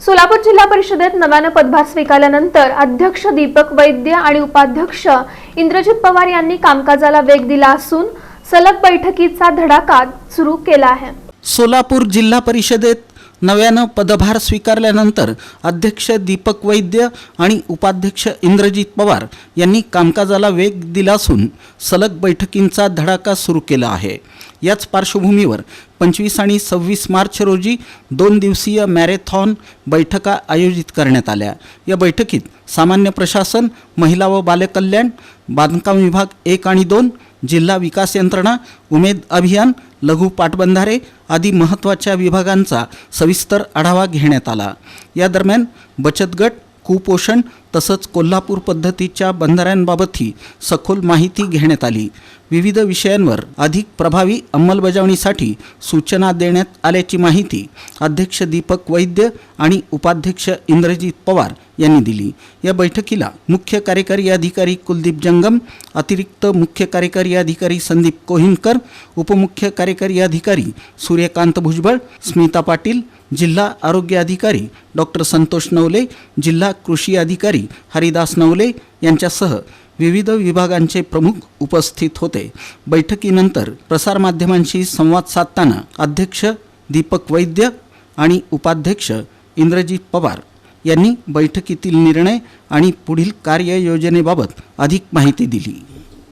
सोलापूर जिल्हा परिषदेत नव्यानं पदभार स्वीकारल्यानंतर अध्यक्ष दीपक वैद्य आणि उपाध्यक्ष इंद्रजित पवार यांनी कामकाजाला वेग दिला असून सलग बैठकीचा धडाका सुरू केला आहे। सोलापूर जिल्हा परिषदेत नव्यानं पदभार स्वीकारल्यानंतर अध्यक्ष दीपक वैद्य आणि उपाध्यक्ष इंद्रजित पवार यांनी कामकाजाला वेग दिला असून सलग बैठकींचा धडाका सुरू केला आहे। याच पार्श्वभूमीवर 25 आणि 26 मार्च रोजी 2 दिवसीय मॅरेथॉन बैठका आयोजित करण्यात आल्या। या बैठकीत सामान्य प्रशासन, महिला व बालकल्याण, बांधकाम विभाग 1 आणि 2, जिल्हा विकास यंत्रणा, उमेद अभियान, लघु पाटबंधारे आदी महत्त्वाच्या विभागांचा सविस्तर आढावा घेण्यात आला। या दरम्यान बचत गट, कुपोषण तसंच कोल्हापूर पद्धतीच्या बंधाऱ्यांबाबतही सखोल माहिती घेण्यात आली। विविध विषयांवर अधिक प्रभावी अंमलबजावणीसाठी सूचना देण्यात आल्याची माहिती अध्यक्ष दीपक वैद्य आणि उपाध्यक्ष इंद्रजित पवार यांनी दिली। या बैठकीला मुख्य कार्यकारी अधिकारी कुलदीप जंगम, अतिरिक्त मुख्य कार्यकारी अधिकारी संदीप कोहिनकर, उपमुख्य कार्यकारी अधिकारी सूर्यकांत भुजबळ, स्मिता पाटील, जिल्हा आरोग्य अधिकारी डॉक्टर संतोष नवले, जिल्हा कृषी अधिकारी हरिदास नवले यांच्यासह विविध विभागांचे प्रमुख उपस्थित होते। बैठकीनंतर प्रसारमाध्यमांशी संवाद साधताना अध्यक्ष दीपक वैद्य आणि उपाध्यक्ष इंद्रजित पवार यांनी बैठकीतील निर्णय आणि पुढील कार्ययोजनेबाबत अधिक माहिती दिली।